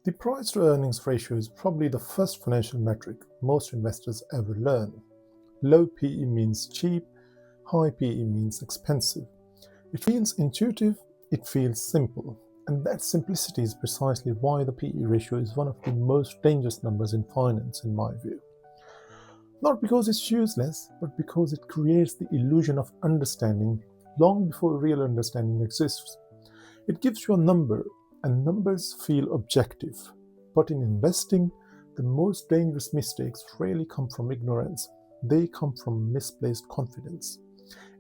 The price to earnings ratio is probably the first financial metric most investors ever learn. Low PE means cheap, high PE means expensive. It feels intuitive, it feels simple, and that simplicity is precisely why the PE ratio is one of the most dangerous numbers in finance, in my view. Not because it's useless, but because it creates the illusion of understanding long before real understanding exists. It gives you a number, and numbers feel objective. But in investing, the most dangerous mistakes rarely come from ignorance, they come from misplaced confidence.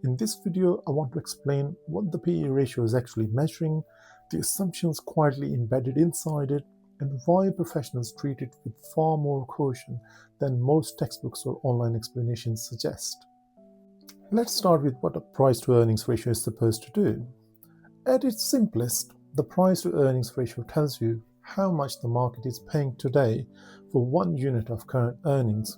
In this video, I want to explain what the PE ratio is actually measuring, the assumptions quietly embedded inside it, and why professionals treat it with far more caution than most textbooks or online explanations suggest. Let's start with what a price to earnings ratio is supposed to do. At its simplest, the price to earnings ratio tells you how much the market is paying today for one unit of current earnings.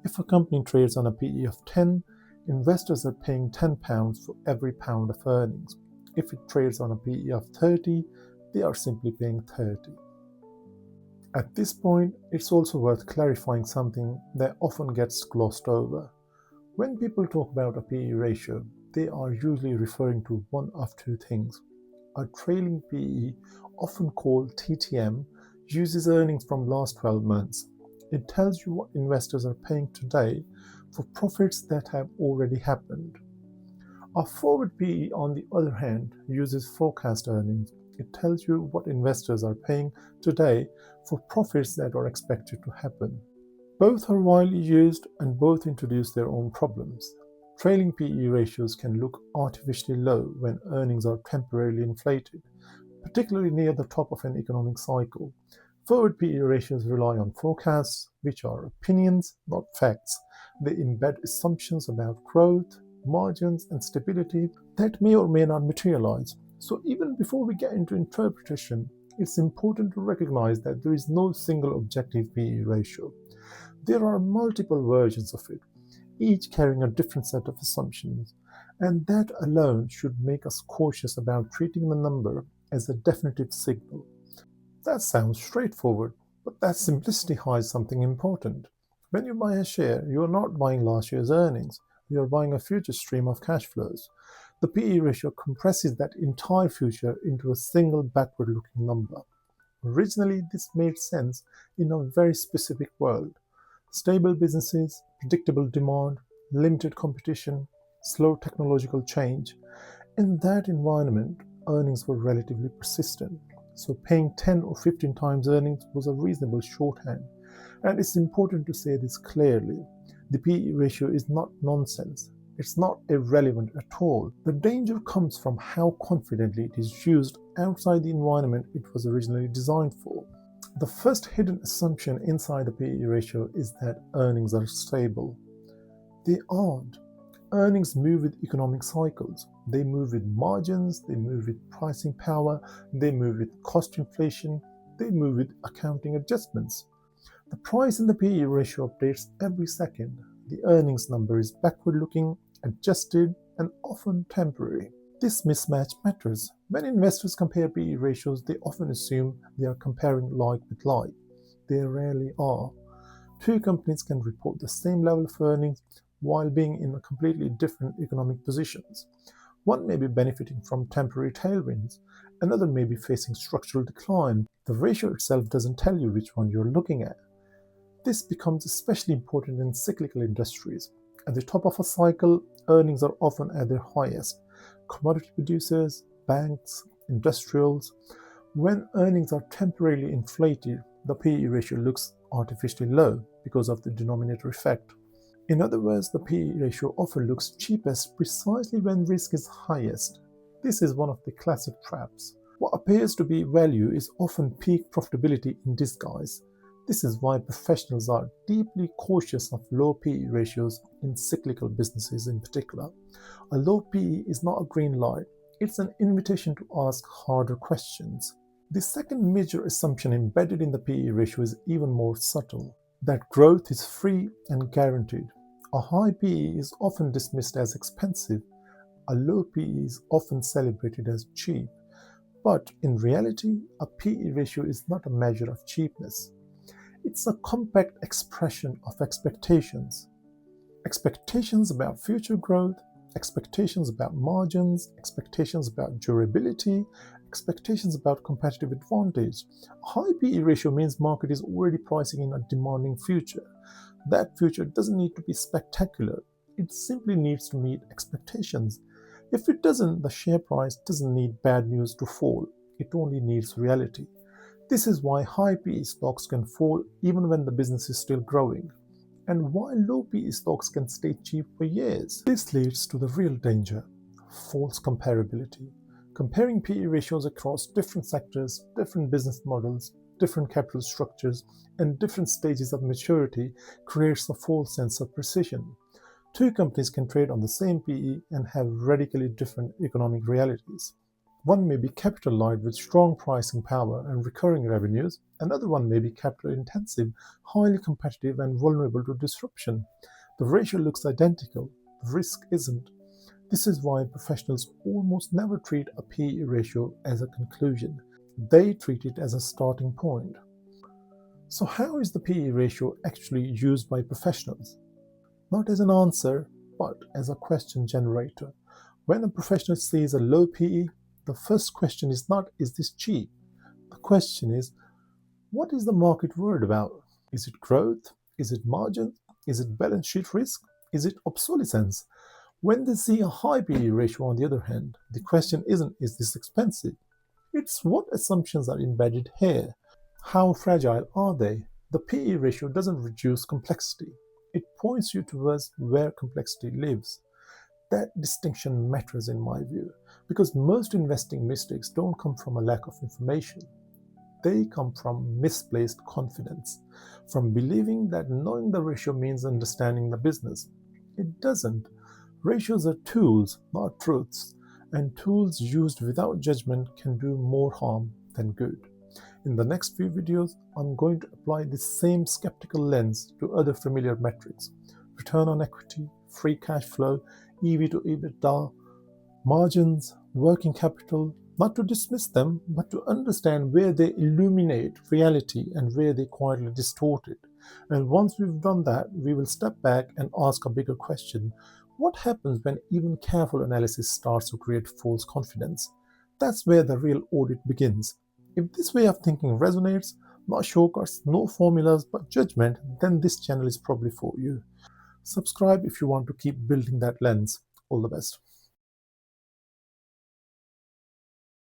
If a company trades on a PE of 10, investors are paying £10 for every pound of earnings. If it trades on a PE of 30, they are simply paying 30. At this point, it's also worth clarifying something that often gets glossed over. When people talk about a PE ratio, they are usually referring to one of two things. A trailing PE, often called TTM, uses earnings from last 12 months. It tells you what investors are paying today for profits that have already happened. A forward PE, on the other hand, uses forecast earnings. It tells you what investors are paying today for profits that are expected to happen. Both are widely used and both introduce their own problems. Trailing PE ratios can look artificially low when earnings are temporarily inflated, particularly near the top of an economic cycle. Forward PE ratios rely on forecasts, which are opinions, not facts. They embed assumptions about growth, margins, and stability that may or may not materialize. So even before we get into interpretation, it's important to recognize that there is no single objective PE ratio. There are multiple versions of it, each carrying a different set of assumptions, and that alone should make us cautious about treating the number as a definitive signal. That sounds straightforward, but that simplicity hides something important. When you buy a share, you are not buying last year's earnings, you are buying a future stream of cash flows. The PE ratio compresses that entire future into a single backward looking number. Originally, this made sense in a very specific world. Stable businesses, predictable demand, limited competition, slow technological change. In that environment, earnings were relatively persistent. So paying 10 or 15 times earnings was a reasonable shorthand. And it's important to say this clearly. The PE ratio is not nonsense. It's not irrelevant at all. The danger comes from how confidently it is used outside the environment it was originally designed for. The first hidden assumption inside the PE ratio is that earnings are stable. They aren't. Earnings move with economic cycles. They move with margins, they move with pricing power, they move with cost inflation, they move with accounting adjustments. The price in the PE ratio updates every second. The earnings number is backward looking, adjusted, and often temporary. This mismatch matters. When investors compare PE ratios, they often assume they are comparing like with like. They rarely are. Two companies can report the same level of earnings while being in completely different economic positions. One may be benefiting from temporary tailwinds, another may be facing structural decline. The ratio itself doesn't tell you which one you're looking at. This becomes especially important in cyclical industries. At the top of a cycle, earnings are often at their highest. Commodity producers, banks, industrials. When earnings are temporarily inflated, the PE ratio looks artificially low because of the denominator effect. In other words, the PE ratio often looks cheapest precisely when risk is highest. This is one of the classic traps. What appears to be value is often peak profitability in disguise. This is why professionals are deeply cautious of low PE ratios in cyclical businesses in particular. A low PE is not a green light, it's an invitation to ask harder questions. The second major assumption embedded in the PE ratio is even more subtle, that growth is free and guaranteed. A high PE is often dismissed as expensive, a low PE is often celebrated as cheap. But in reality, a PE ratio is not a measure of cheapness. It's a compact expression of expectations. Expectations about future growth, expectations about margins, expectations about durability, expectations about competitive advantage. A high PE ratio means market is already pricing in a demanding future. That future doesn't need to be spectacular. It simply needs to meet expectations. If it doesn't, the share price doesn't need bad news to fall. It only needs reality. This is why high PE stocks can fall even when the business is still growing, and why low PE stocks can stay cheap for years. This leads to the real danger: false comparability. Comparing PE ratios across different sectors, different business models, different capital structures, and different stages of maturity creates a false sense of precision. Two companies can trade on the same PE and have radically different economic realities. One may be capital light with strong pricing power and recurring revenues. Another one may be capital intensive, highly competitive, and vulnerable to disruption. The ratio looks identical, the risk isn't. This is why professionals almost never treat a PE ratio as a conclusion. They treat it as a starting point. So, how is the PE ratio actually used by professionals? Not as an answer, but as a question generator. When a professional sees a low PE, the first question is not, is this cheap? The question is, what is the market worried about? Is it growth? Is it margin? Is it balance sheet risk? Is it obsolescence? When they see a high PE ratio, on the other hand, the question isn't, is this expensive? It's what assumptions are embedded here. How fragile are they? The PE ratio doesn't reduce complexity. It points you towards where complexity lives. That distinction matters in my view, because most investing mistakes don't come from a lack of information. They come from misplaced confidence, from believing that knowing the ratio means understanding the business. It doesn't. Ratios are tools, not truths, and tools used without judgment can do more harm than good. In the next few videos, I'm going to apply this same skeptical lens to other familiar metrics: return on equity, free cash flow, EV to EBITDA, margins, working capital, not to dismiss them, but to understand where they illuminate reality and where they quietly distort it. And once we've done that, we will step back and ask a bigger question: what happens when even careful analysis starts to create false confidence? That's where the real audit begins. If this way of thinking resonates, not shortcuts, no formulas, but judgment, then this channel is probably for you. Subscribe if you want to keep building that lens. All the best.